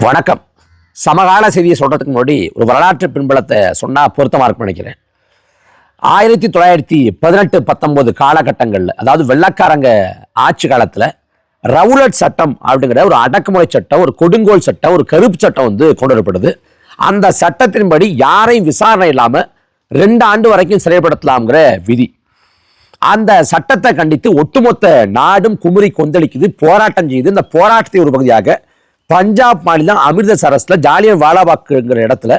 வணக்கம். சமகால செய்தியை சொல்றதுக்கு முன்னாடி ஒரு வரலாற்று பின்புலத்தை சொன்னா பொருத்தமா இருக்கும்னு நினைக்கிறேன். 1918-19 காலகட்டங்களில், அதாவது வெள்ளக்காரங்க ஆட்சி காலத்துல ரவுலட் சட்டம் அப்படிங்கிற ஒரு அடக்குமுறை சட்டம், ஒரு கொடுங்கோல் சட்டம், ஒரு கருப்பு சட்டம் கொண்டு வரப்படுது. அந்த சட்டத்தின்படி யாரையும் விசாரணை இல்லாம 2 ஆண்டு வரைக்கும் சிறைப்படுத்தலாம்ங்கிற விதி. அந்த சட்டத்தை கண்டித்து ஒட்டுமொத்த நாடும் குமுறி கொந்தளிக்குது, போராட்டம் செய்யுது. இந்த போராட்டத்தை ஒரு பகுதியாக பஞ்சாப் மாநிலம் அமிர்தசரஸ்ல ஜாலியன் வாலாபாக்குங்கிற இடத்துல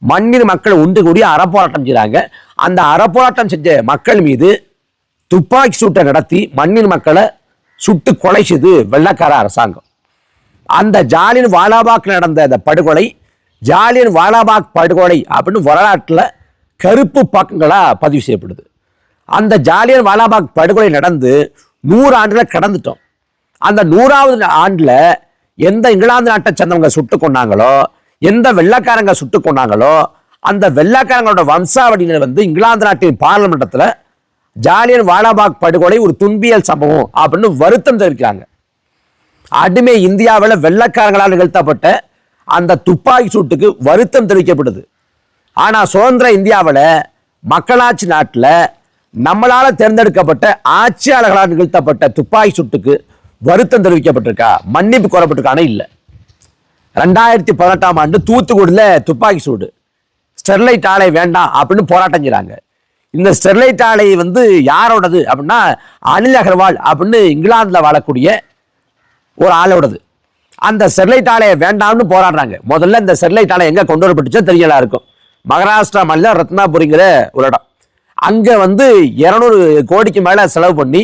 மண்ணின் மக்கள் ஒன்று கூடி அறப்போராட்டம் செய்கிறாங்க. அந்த அறப்போராட்டம் செஞ்ச மக்கள் மீது துப்பாக்கி சூட்டை நடத்தி மண்ணின் மக்களை சுட்டு கொலை செய்து வெள்ளக்கார அரசாங்கம். அந்த ஜாலியன் வாலாபாக் நடந்த அந்த படுகொலை ஜாலியன் வாலாபாக் படுகொலை அப்படின்னு வரலாற்றில் கருப்பு பக்கங்களா பதிவு செய்யப்படுது. அந்த ஜாலியன் வாலாபாக் படுகொலை நடந்து 100 ஆண்டுகளை கடந்துட்டோம். அந்த 100வது ஆண்டுல எந்த இங்கிலாந்து நாட்டை சேர்ந்தவங்க சுட்டு கொண்டாங்களோ, எந்த வெள்ளக்காரங்க சுட்டு கொண்டாங்களோ, அந்த வெள்ளக்காரங்களோட வம்சாவளியினர் இங்கிலாந்து நாட்டின் பார்லிமெண்டத்தில் ஜாலியன் வாலாபாக் படுகொலை ஒரு துன்பியல் சம்பவம் அப்படின்னு வருத்தம் தெரிவிக்கிறாங்க. அடிமை இந்தியாவில் வெள்ளக்காரங்களால் நிகழ்த்தப்பட்ட அந்த துப்பாக்கி சூட்டுக்கு வருத்தம் தெரிவிக்கப்படுது. ஆனால் சுதந்திர இந்தியாவில் மக்களாட்சி நாட்டில் நம்மளால தேர்ந்தெடுக்கப்பட்ட ஆட்சியாளர்களால் நிகழ்த்தப்பட்ட துப்பாக்கி சூட்டுக்கு வருத்தம் தெரிவிக்கப்பட்டிருக்கா, மன்னிப்பு கோரப்பட்டிருக்கானே இல்லை. 2018ஆம் ஆண்டு தூத்துக்குடியில் துப்பாக்கி சூடு, ஸ்டெர்லைட் ஆலை வேண்டாம் அப்படின்னு போராட்டம் செய்கிறாங்க. இந்த ஸ்டெர்லைட் ஆலை யாரோடது அப்படின்னா அனில் அகர்வால் அப்படின்னு இங்கிலாந்தில் வாழக்கூடிய ஒரு ஆளோடது. அந்த ஸ்டெர்லைட் ஆலையை வேண்டாம்னு போராடுறாங்க. முதல்ல இந்த ஸ்டெர்லைட் ஆலை எங்கே கொண்டு வரப்பட்டுச்சோ தெரியலா இருக்கும். மகாராஷ்டிரா மாநிலம் ரத்னாபுரிங்கிற ஒரு இடம். அங்கே 200 கோடிக்கு மேலே செலவு பண்ணி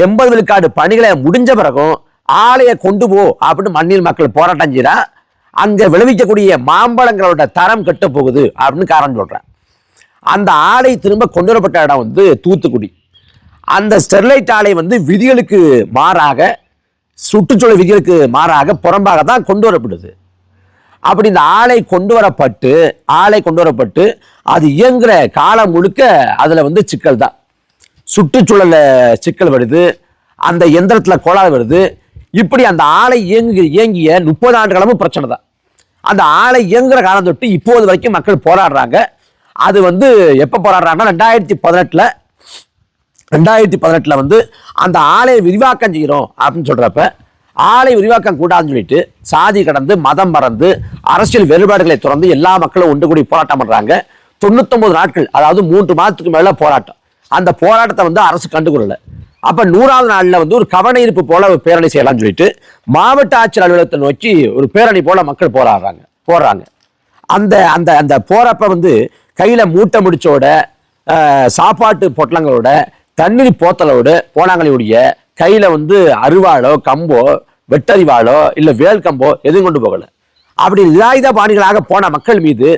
80 விழுக்காடு பணிகளை முடிஞ்ச பிறகும் ஆலையை கொண்டு போ அப்படின்னு மண்ணில் மக்கள் போராட்டம் செய்யறா. அங்கே விளைவிக்கக்கூடிய மாம்பழங்களோட தரம் கெட்டு போகுது அப்படின்னு காரணம் சொல்கிறேன். அந்த ஆலை திரும்ப கொண்டு வரப்பட்ட இடம் தூத்துக்குடி. அந்த ஸ்டெர்லைட் ஆலை விதிகளுக்கு மாறாக, சுற்றுச்சூழல் விதிகளுக்கு மாறாக, புறம்பாக தான் கொண்டு வரப்படுது. அப்படி இந்த ஆலை கொண்டு வரப்பட்டு அது இயங்குற காலம் முழுக்க அதில் சிக்கல் தான். சுற்றுச்சூழல சிக்கல் வருது, அந்த எந்திரத்தில் கோளாறு வருது. இப்படி அந்த ஆலை இயங்கிய 30 ஆண்டு காலமும் பிரச்சனை தான். அந்த ஆலை இயங்குற காலம் தொட்டு இப்போது வரைக்கும் மக்கள் போராடுறாங்க. அது எப்போ போராடுறாங்கன்னா 2018 அந்த ஆலையை விரிவாக்கம் செய்கிறோம் அப்படின்னு சொல்றப்ப, ஆலை விரிவாக்கம் கூடாதுன்னு சொல்லிட்டு சாதி கடந்து, மதம் மறந்து, அரசியல் வேறுபாடுகளை தொடர்ந்து எல்லா மக்களும் ஒன்று கூடி போராட்டம் பண்றாங்க. 99 நாட்கள், அதாவது 3 மாதத்துக்கு மேல போராட்டம். அந்த போராட்டத்தை அரசு கண்டுகொள்ளல. அப்ப 100வது நாள்ல ஒரு கவன ஈர்ப்பு போல ஒரு பேரணி செய்யலாம்னு சொல்லிட்டு மாவட்ட ஆட்சியர் அலுவலகத்தை நோக்கி ஒரு பேரணி போல மக்கள் போறாங்க. அந்த அந்த அந்த போறப்ப கையில மூட்டை முடிச்சோட, சாப்பாட்டு பொட்டலங்களோட, தண்ணீர் போத்தலோடு போனாங்களுடைய கையில அருவாளோ கம்போ வெட்டறிவாளோ இல்ல வேல் கம்போ எதுவும் கொண்டு போகல. அப்படி நிராயுத பாணிகளாக போன மக்கள் மீது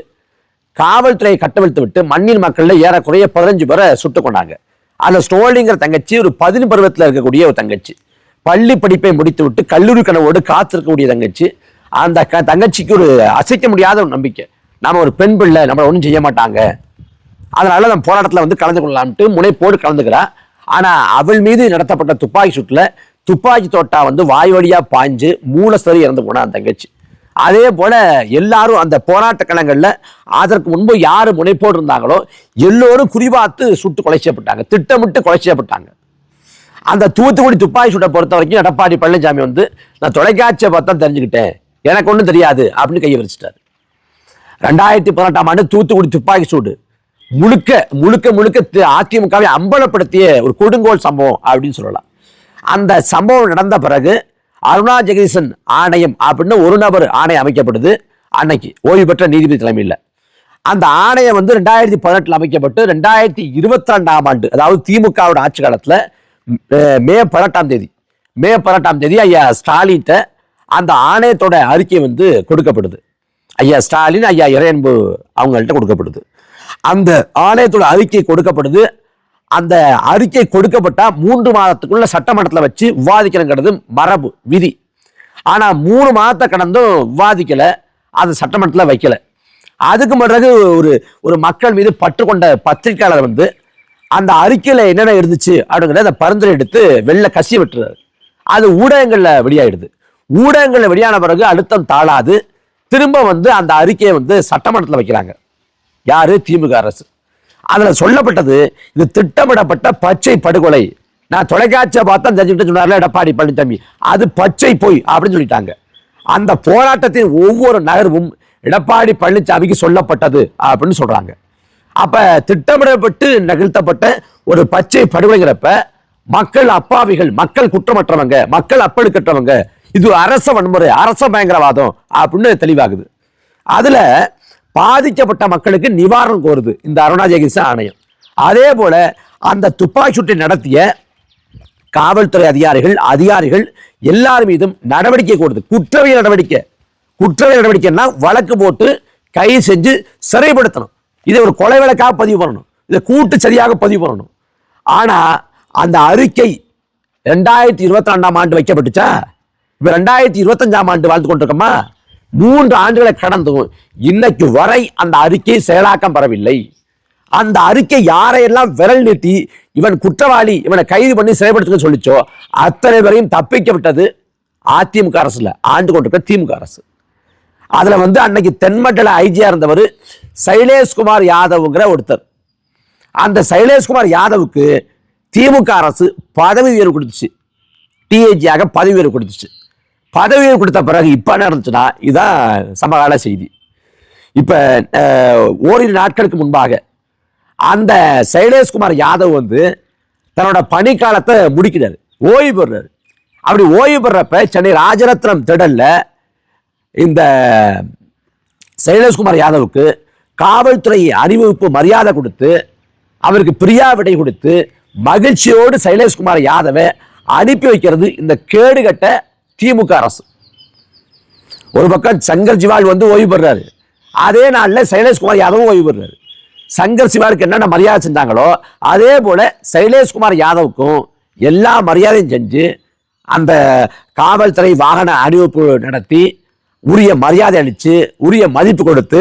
காவல்துறையை கட்டவிழ்த்து விட்டு மண்ணின் மக்கள்ல ஏறக்குறைய 15 பேரை சுட்டு கொண்டாங்க. அந்த ஸ்டோலிங்கிற தங்கச்சி ஒரு 10 பருவத்தில் இருக்கக்கூடிய ஒரு தங்கச்சி, பள்ளி படிப்பை முடித்து விட்டு கல்லூரி கனவோடு காத்திருக்கக்கூடிய தங்கச்சி. அந்த தங்கச்சிக்கு ஒரு அசைக்க முடியாத ஒரு நம்பிக்கை, நாம ஒரு பெண் பிள்ளை, நம்மளை ஒன்றும் செய்ய மாட்டாங்க, அதனால நம்ம போராட்டத்தில் கலந்து கொள்ளலாம்ட்டு முனைப்போடு கலந்துக்கிறா. ஆனா அவள் மீது நடத்தப்பட்ட துப்பாக்கி சூட்டுல துப்பாக்கி தோட்டா வாய் வழியா பாய்ஞ்சு மூலஸ்தரி இறந்து போனா அந்த தங்கச்சி. அதே போல எல்லாரும் அந்த போராட்ட களங்கள்ல அதற்கு முன்பு யாரு முனைப்போடு இருந்தாங்களோ எல்லோரும் குறிபார்த்து சுட்டு கொலை செய்யப்பட்டாங்க, திட்டமிட்டு கொலை செய்யப்பட்டாங்க. அந்த தூத்துக்குடி துப்பாக்கி சூட்டை பொறுத்த வரைக்கும் எடப்பாடி பழனிசாமி நான் தொலைக்காட்சியை பார்த்தா தெரிஞ்சுக்கிட்டேன், எனக்கு ஒன்றும் தெரியாது அப்படின்னு கையை விரிச்சிட்டாரு. 2018ஆம் ஆண்டு தூத்துக்குடி துப்பாக்கி சூடு முழுக்க அதிமுகவை அம்பலப்படுத்திய ஒரு கொடுங்கோல் சம்பவம் அப்படின்னு சொல்லலாம். அந்த சம்பவம் நடந்த பிறகு அருணா ஜெகதீசன் ஆணையம் அப்படின்னு ஒரு நபர் ஆணையம் அமைக்கப்படுது. அன்னைக்கு ஓய்வு பெற்ற நீதிபதி தலைமையில் அந்த ஆணையம் 2018 அமைக்கப்பட்டு 2022ஆம் ஆண்டு, அதாவது திமுகவோட ஆட்சி காலத்தில் மே 18ஆம் தேதி ஐயா ஸ்டாலின்ட்ட அந்த ஆணையத்தோட அறிக்கை கொடுக்கப்படுது. ஐயா ஸ்டாலின், ஐயா இறையன்பு அவங்கள்ட்ட கொடுக்கப்படுது. அந்த ஆணையத்தோட அறிக்கை கொடுக்கப்படுது. அந்த அறிக்கை கொடுக்கப்பட்டா 3 மாதத்துக்குள்ள சட்டமன்றத்தில் வச்சு விவாதிக்கணுங்கிறது மரபு விதி. ஆனா 3 மாதத்தை கடந்தும் விவாதிக்கல, அது சட்டமன்றத்தில் வைக்கல. அதுக்கு பிறகு ஒரு மக்கள் மீது பற்று கொண்ட பத்திரிகையாளர் அந்த அறிக்கையில என்னென்ன இருந்துச்சு அப்படிங்கிறத அந்த பரிந்துரை எடுத்து வெளில கசி விட்டுறாரு. அது ஊடகங்கள்ல வெளியாயிடுது. ஊடகங்கள்ல வெளியான பிறகு அழுத்தம் தாழாது, திரும்ப வந்து அந்த அறிக்கையை வந்து சட்டமன்றத்தில் வைக்கிறாங்க. யாரு? திமுக அரசு. அதுல சொல்லப்பட்டது இது திட்டமிடப்பட்ட பச்சை படுகொலை. நான் தொலைக்காட்சியை பார்த்தா தெரிஞ்சுக்கிட்டு சொன்னார்ல எடப்பாடி பழனிசாமி, அது பச்சை பொய் அப்படின்னு சொல்லிட்டாங்க. அந்த போராட்டத்தின் ஒவ்வொரு நகர்வும் எடப்பாடி பழனிசாமிக்கு சொல்லப்பட்டது அப்படின்னு சொல்றாங்க. அப்ப திட்டமிடப்பட்டு நிகழ்த்தப்பட்ட ஒரு பச்சை படுகொலைங்கிறப்ப மக்கள் அப்பாவிகள், மக்கள் குற்றமற்றவங்க, மக்கள் அப்பழுக்கற்றவங்க, இது அரச வன்முறை, அரச பயங்கரவாதம் அப்படின்னு தெளிவாகுது. அதுல பாதிக்கப்பட்ட மக்களுக்கு நிவாரணம் கோருது இந்த அருணா ஜெகதீச ஆணையம். அதே போல அந்த துப்பாக்கி சூட்டை நடத்திய காவல்துறை அதிகாரிகள் எல்லார் மீதும் நடவடிக்கை கோருது. குற்றவியல் நடவடிக்கைன்னா வழக்கு போட்டு கைது செஞ்சு சிறைப்படுத்தணும். இதை ஒரு கொலை வழக்காக பதிவு பண்ணணும், இதை கூட்டு சரியாக பதிவு பண்ணணும். ஆனா அந்த அறிக்கை 2022ஆம் ஆண்டு வைக்கப்பட்டுச்சா? இப்ப 2025ஆம் ஆண்டு வாழ்ந்து கொண்டிருக்கோமா? 3 ஆண்டுகளை கடந்தும் இன்னைக்கு வரை அந்த அறிக்கை செயலாக்கம் பெறவில்லை. அந்த அறிக்கை யாரையெல்லாம் விரல் நீட்டி இவன் குற்றவாளி, இவனை கைது பண்ணி சிறைப்படுத்த சொல்லிச்சோ அத்தனை பேரையும் தப்பிக்க விட்டது அதிமுக அரசுல ஆண்டு கொண்டிருக்க திமுக அரசு. அதுல வந்து அன்னைக்கு தென்மண்டல ஐஜியா இருந்தவர் சைலேஷ்குமார் யாதவ்ங்கிற ஒருத்தர். அந்த சைலேஷ்குமார் யாதவுக்கு திமுக அரசு பதவி உயர்வு கொடுத்துச்சு, டிஐஜியாக பதவி உயர்வு கொடுத்துச்சு. பதவி உயர்வு கொடுத்த பிறகு இப்ப என்ன நடந்துச்சுன்னா, இதுதான் சமகால செய்தி. இப்ப ஓரிரு நாட்களுக்கு முன்பாக அந்த சைலேஷ்குமார் யாதவ் வந்து தன்னோட பணிக்காலத்தை முடிக்கிறாரு, ஓய்வு பெறுறாரு. அப்படி ஓய்வு பெறப்ப சென்னை ராஜரத்னம் திடல்ல இந்த சைலேஷ்குமார் யாதவுக்கு காவல்துறை அணிவகுப்பு மரியாதை கொடுத்து அவருக்கு பிரியா விடை கொடுத்து மகிழ்ச்சியோடு சைலேஷ்குமார் யாதவை அனுப்பி வைக்கிறது இந்த கேடுகட்ட திமுக அரசு. ஒரு பக்கம் சங்கர் ஜிவால் வந்து ஓய்வு பெறாரு, அதே நாளில் சைலேஷ்குமார் யாதவும் ஓய்வு பெறாரு. சங்கர் சிவாலுக்கு என்னென்ன மரியாதை செஞ்சாங்களோ அதே போல சைலேஷ்குமார் யாதவுக்கும் எல்லா மரியாதையும் செஞ்சு அந்த காவல்துறை வாகன அணிவகுப்பு நடத்தி உரிய மரியாதை அளித்து உரிய மதிப்பு கொடுத்து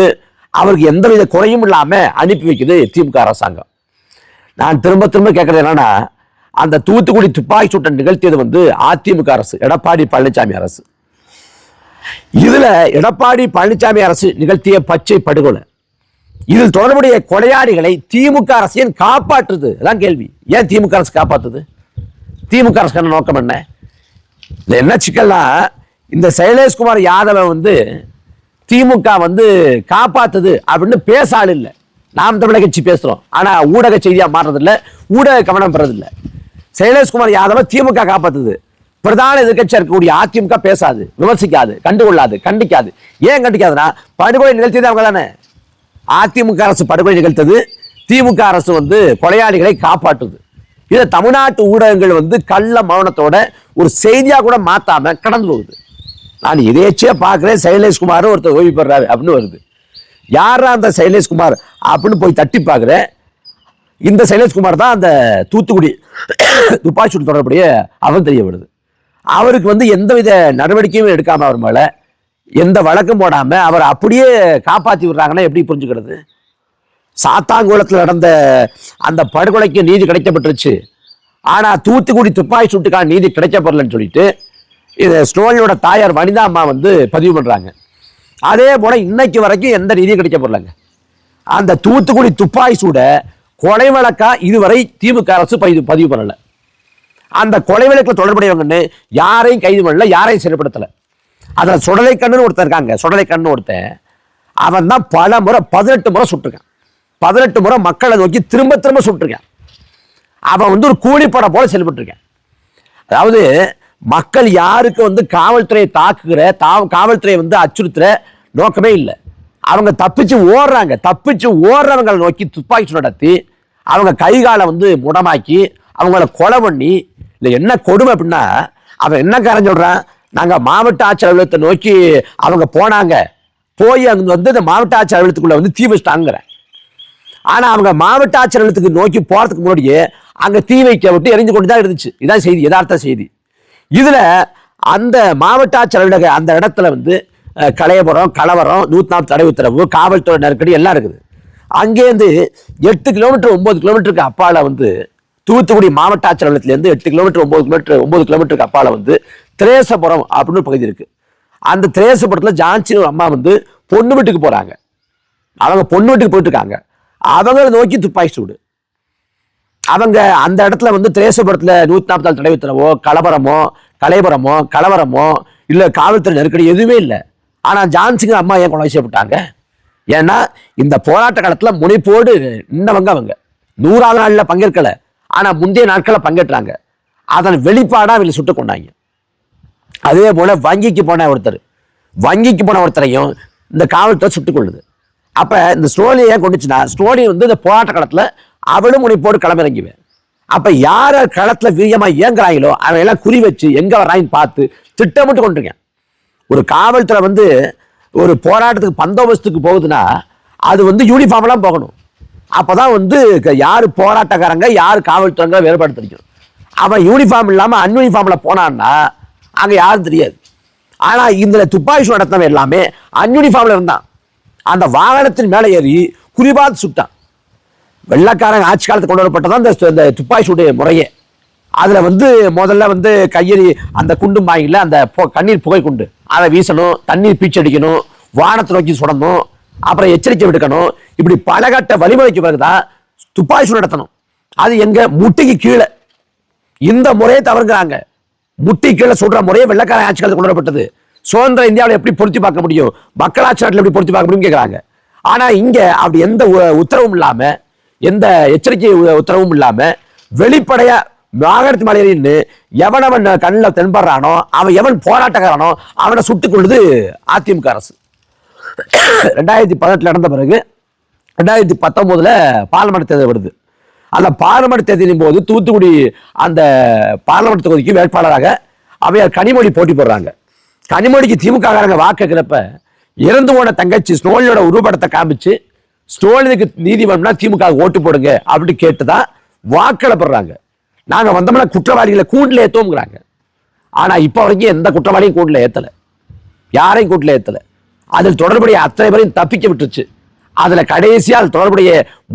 அவருக்கு எந்தவித குறையும் இல்லாமல் அனுப்பி வைக்குது திமுக அரசாங்கம். நான் திரும்ப கேட்கறது என்னன்னா, அந்த தூத்துக்குடி துப்பாக்கி சூட்டை நிகழ்த்தியது வந்து அதிமுக அரசு, எடப்பாடி பழனிசாமி அரசு. இதுல எடப்பாடி பழனிசாமி அரசு நிகழ்த்திய பச்சை படுகொலை, இதில் தொடர்புடைய கொலையாளிகளை திமுக அரசு ஏன் காப்பாற்றுது? அதான் கேள்வி. ஏன் திமுக அரசு காப்பாற்றுது? திமுக அரசு நோக்கம் என்ன? என்ன சிக்கல்னா, இந்த சைலேஷ்குமார் யாதவை வந்து திமுக வந்து காப்பாத்துது அப்படின்னு பேச ஆள் இல்லை. நாம் தமிழக கட்சி பேசுறோம், ஆனா ஊடக செய்தியா மாறுறதில்லை, ஊடக கவனம் பெறதில்லை. சைலேஷ்குமார் யாதவை திமுக காப்பாத்துது, பிரதான எதிர்கட்சியா இருக்கக்கூடிய அதிமுக பேசாது, விமர்சிக்காது, கண்டுகொள்ளாது, கண்டிக்காது. ஏன் கண்டிக்காதுன்னா படுகொலை நிகழ்த்தியது அவங்க தானே. அதிமுக அரசு படுகொலை நிகழ்த்தது, திமுக அரசு வந்து கொலையாளிகளை காப்பாற்றுது. இதை தமிழ்நாட்டு ஊடகங்கள் வந்து கள்ள மௌனத்தோட ஒரு செய்தியா கூட மாத்தாம கடந்து போகுது. நான் இதேச்சியா பார்க்கிறேன், சைலேஷ்குமார் ஒருத்தர் ஓய்வு பெறாரு அப்படின்னு வருது. யாரா அந்த சைலேஷ்குமார் அப்படின்னு போய் தட்டி பார்க்கிறேன். இந்த சைலேஷ்குமார் தான் அந்த தூத்துக்குடி துப்பாக்கி சூடு தொடர்புடைய அவர் தெரிய வருது. அவருக்கு வந்து எந்தவித நடவடிக்கையும் எடுக்காம அவர் மேல எந்த வழக்கம் போடாம அவர் அப்படியே காப்பாற்றி விடுறாங்கன்னா எப்படி புரிஞ்சுக்கிறது? சாத்தாங்குளத்தில் நடந்த அந்த படுகொலைக்கு நீதி கிடைக்கப்பட்டுருச்சு, ஆனா தூத்துக்குடி துப்பாக்கி சூட்டுக்கான நீதி கிடைக்கப்படலன்னு சொல்லிட்டு இது ஸ்டோனியோட தாயார் வனிதா அம்மா வந்து பதிவு பண்றாங்க. அதே போல இன்னைக்கு வரைக்கும் எந்த நீதியும் கிடைக்கப்படலங்க. அந்த தூத்துக்குடி துப்பாக்கி சூட கொலை வழக்கா இதுவரை திமுக அரசு பதிவு பண்ணல. அந்த கொலை வழக்கில் தொடர்புடையவங்கன்னு யாரையும் கைது பண்ணல, யாரையும் சிறைப்படுத்தல. அதில் சுடலை கண்ணுன்னு ஒருத்தர் இருக்காங்க, சுடலை கண்ணு ஒருத்தன், அவன் தான் பல முறை 18 முறை சுட்டிருக்கான். 18 முறை மக்களை நோக்கி திரும்ப சுட்டிருக்கான். அவன் வந்து ஒரு கூலிப்பட போல செயல்பட்டுருக்கான். அதாவது மக்கள் யாருக்கு வந்து காவல்துறையை தாக்குகிற காவல்துறையை வந்து அச்சுறுத்துற நோக்கமே இல்லை. அவங்க தப்பிச்சு ஓடுறவங்களை நோக்கி துப்பாக்கி சூடு நடத்தி அவங்க கைகாலை வந்து முடமாக்கி அவங்கள கொலை பண்ணி, இல்லை என்ன கொடுமை அப்படின்னா, அவன் என்ன காரணம் சொல்றான், நாங்க மாவட்ட ஆட்சியர் அலுவலகத்தை நோக்கி அவங்க போனாங்க, போய் அங்க வந்து இந்த மாவட்ட ஆட்சியர் அலுவலகத்துக்குள்ள வந்து தீ வச்சுட்டாங்க. ஆனா அவங்க மாவட்ட ஆட்சியர் அலுவலகத்துக்கு நோக்கி போறதுக்கு முன்னாடியே அங்க தீ வைக்க விட்டு எரிஞ்சு கொண்டு தான் இருந்துச்சு. இதான் செய்தி, யதார்த்த செய்தி. இதுல அந்த மாவட்ட ஆட்சியர் அலுவலக அந்த இடத்துல வந்து கலையபுரம், கலவரம், 140 தடை உத்தரவு, காவல்துறை நெருக்கடி எல்லாம் இருக்குது. அங்கேருந்து 8 கிலோமீட்டர் 9 கிலோமீட்டருக்கு அப்பால வந்து தூத்துக்குடி மாவட்ட ஆட்சியர் அலுவலகத்திலேருந்து 8 கிலோமீட்டர் 9 கிலோமீட்டருக்கு அப்பால வந்து திரேசபுரம் அப்படின்னு ஒரு பகுதி இருக்கு. அந்த திரேசபுரத்தில் ஜான்சி ஒரு அம்மா வந்து பொண்ணு வீட்டுக்கு போறாங்க. அவங்க பொண்ணு வீட்டுக்கு போயிட்டு இருக்காங்க. அவங்களை நோக்கி துப்பாக்கி சூடு. அவங்க அந்த இடத்துல வந்து திரேசபுரத்தில் 144 தடை உத்தரவோ கலவரமோ இல்ல காவல்துறை நெருக்கடி எதுவுமே இல்லை. ஆனா ஜான்சிங்க அம்மா ஏன் கொலை செய்யப்பட்டாங்க? ஏன்னா இந்த போராட்ட காலத்துல முனைப்போடு நின்னவங்க அவங்க 100வது நாள்ல பங்கேற்கல, ஆனா முந்தைய நாட்களை பங்கேற்றாங்க. அதன் வெளிப்பாடா அவங்க சுட்டு கொண்டாங்க. அதே போல வங்கிக்கு போன ஒருத்தரையும் இந்த காவல்துறை சுட்டுக் கொள்ளுது. அப்ப இந்த ஸ்டோரியை ஏன் கொண்டுச்சுன்னா, ஸ்டோரி வந்து இந்த போராட்ட காலத்துல அவளும் முனைப்போடு களமிறங்குவேன். அப்ப யார களத்துல வீரியமா இயங்குறாங்களோ அவன் எல்லாம் குறி வச்சு எங்க வர்றாங்கன்னு பார்த்து திட்டமிட்டு கொண்டிருக்கேன். ஒரு காவல்துறை வந்து ஒரு போராட்டத்துக்கு பந்தோபஸ்துக்கு போகுதுன்னா அது வந்து யூனிஃபார்ம்லாம் போகணும். அப்பதான் வந்து யாரு போராட்டக்காரங்க யாரு காவல்துறைங்க வேறுபாடு தெரியும். அவன் யூனிஃபார்ம் இல்லாம அன்யூனிஃபார்ம்ல போனான்னா அங்க யாரும் தெரியாது. ஆனா இந்த துப்பாக்கி நடத்தினவன் எல்லாமே அன்யூனிஃபார்ம்ல இருந்தான். அந்த வாகனத்தின் மேலே ஏறி குறிபார்த்து சுட்டான். வெள்ளக்காரங்க ஆட்சி காலத்துக்கு கொண்டு வரப்பட்டதான் இந்த துப்பாக்கி சூடு முறையே. அதுல வந்து முதல்ல வந்து கையெறி அந்த குண்டு வாங்கில அந்த கண்ணீர் புகை குண்டு அதை வீசணும், தண்ணீர் பீச்சடிக்கணும், வானத்தை நோக்கி சுடணும், அப்புறம் எச்சரிக்கை விடுக்கணும். இப்படி பலகட்ட வழிமுறைக்கு பிறகுதான் துப்பாக்கி சூடு நடத்தணும். அது எங்க முட்டிக்கு கீழே இந்த முறையை தவறுங்கிறாங்க. முட்டி கீழே சுடுற முறையை வெள்ளக்காரன் ஆட்சி காலத்துக்கு கொண்டு வரப்பட்டது. சுதந்திர இந்தியாவில் எப்படி பொருத்தி பார்க்க முடியும், மக்களாட்சி நாட்டில் எப்படி பொருத்தி பார்க்க முடியும் கேட்கிறாங்க. ஆனா இங்க அப்படி எந்த உத்தரவும் இல்லாம எந்த எச்சரிக்கை உத்தரவும் இல்லாம வெளிப்படையா வாகனத்து மலையின்னு எவனவன் கண்ணில் தென்படுறானோ அவன் எவன் போராட்டக்காரனோ அவனை சுட்டுக் கொள்ளுது அதிமுக அரசு. 2018 நடந்த பிறகு 2019 பார்லிமெண்ட் தேர்தல் வருது. அந்த பார்லிமெண்ட் தேர்தலின் போது தூத்துக்குடி அந்த பார்லிமெண்ட் தொகுதிக்கு வேட்பாளராக அவையார் கனிமொழி போட்டி போடுறாங்க. கனிமொழிக்கு திமுக காரங்க வாக்குறப்ப இறந்து போன தங்கச்சி ஸ்டோலினோட உருவப்படத்தை காமிச்சு ஸ்டோலினுக்கு நீதி வேணும்னா திமுக ஓட்டு போடுங்க அப்படின்னு கேட்டுதான் வாக்களிப்படுறாங்க. நாங்க வந்தோம்னா குற்றவாளிகளை கூண்டில் ஏத்தோம்ங்கிறாங்க. ஆனா இப்ப வரைக்கும் எந்த குற்றவாளியும் கூண்டில் ஏத்தல, யாரையும் கூண்டில் ஏத்தல. அதில் தொடர்புடைய அத்தனை பேரையும் தப்பிக்க விட்டுருச்சு. அதுல கடைசியா தொடர்புடைய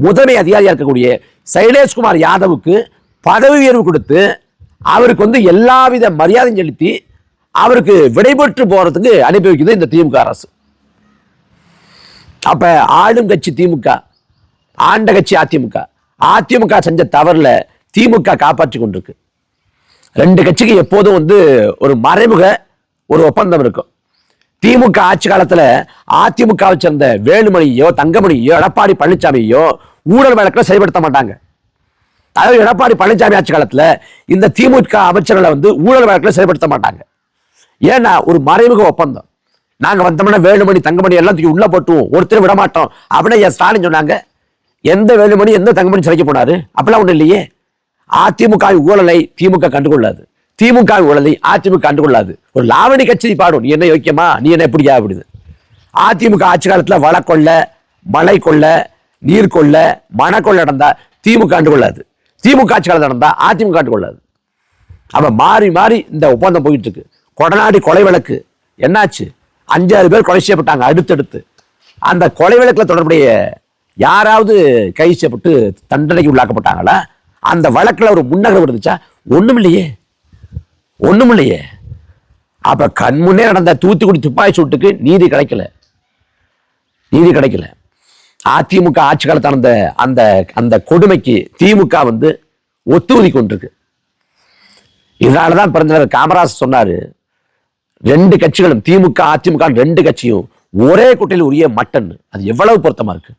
முதன்மை அதிகாரியா இருக்கக்கூடிய சைலேஷ்குமார் யாதவுக்கு பதவி உயர்வு கொடுத்து அவருக்கு வந்து எல்லாவித மரியாதையும் செலுத்தி அவருக்கு விடைபெற்று போறதுக்கு அனுப்பி வைக்குது இந்த திமுக அரசு. அப்ப ஆளும் கட்சி திமுக, ஆண்ட கட்சி அதிமுக செஞ்ச தவறுல திமுக காப்பாற்றி கொண்டிருக்கு. ரெண்டு கட்சிக்கு எப்போதும் வந்து ஒரு மறைமுக ஒரு ஒப்பந்தம் இருக்கும். திமுக ஆட்சி காலத்துல அதிமுகவை சேர்ந்த வேலுமணியோ தங்கமணியோ எடப்பாடி பழனிசாமியோ ஊழல் வழக்குல செயல்படுத்த மாட்டாங்க. அதாவது எடப்பாடி பழனிசாமி ஆட்சி காலத்துல இந்த திமுக அமைச்சர்களை வந்து ஊழல் வழக்குல செயல்படுத்த மாட்டாங்க. ஏன்னா ஒரு மறைமுக ஒப்பந்தம். நாங்க வந்தோம்னா வேலுமணி தங்கமணி எல்லாத்துக்கும் உள்ள போட்டுவோம், ஒருத்தர் விட மாட்டோம் அப்படின்னு ஸ்டாலின் சொன்னாங்க. எந்த வேலுமணி எந்த தங்கமணி சிறைக்க போனாரு? அப்படிலாம் ஒண்ணு இல்லையே. அதிமுக ஊழலை திமுக கண்டுகொள்ளாது, திமுக ஊழலை அதிமுக கண்டுகொள்ளாது. ஒரு லாவணி கட்சி பாடும், நீ என்ன யோக்கியமா, நீ என்ன எப்படியா அப்படிது. அதிமுக ஆட்சி காலத்துல வளக்கொள்ள, மழை கொள்ள, நீர் கொள்ள, மணக்கொள்ள நடந்தா திமுக கண்டுகொள்ளாது, திமுக ஆட்சி காலத்தில் நடந்தா அதிமுக கண்டுகொள்ளாது. அப்ப மாறி மாறி இந்த ஒப்பந்தம் போயிட்டு இருக்கு. கொடநாடி கொலை வழக்கு என்னாச்சு? 5-6 பேர் கொலை செய்யப்பட்டாங்க அடுத்தடுத்து. அந்த கொலை வழக்குல தொடர்புடைய யாராவது கைது செய்யப்பட்டு தண்டனைக்கு உள்ளாக்கப்பட்டாங்களா? அந்த வழக்குல ஒரு முன்னகரம் இருந்துச்சா? ஒண்ணும் இல்லையே. அப்ப கண்முன்னே நடந்த தூத்துக்குடி துப்பாக்கி சூட்டுக்கு நீதி கிடைக்கல. அதிமுக ஆட்சி காலத்தில் நடந்த அந்த அந்த கொடுமைக்கு திமுக வந்து ஒத்துழைதி கொண்டிருக்கு. இதனாலதான் பிறந்தவர் காமராஜ் சொன்னாரு, 2 கட்சிகளும் திமுக அதிமுக 2 கட்சியும் ஒரே குட்டையில் உரிய மட்டன். அது எவ்வளவு பொருத்தமா இருக்கு.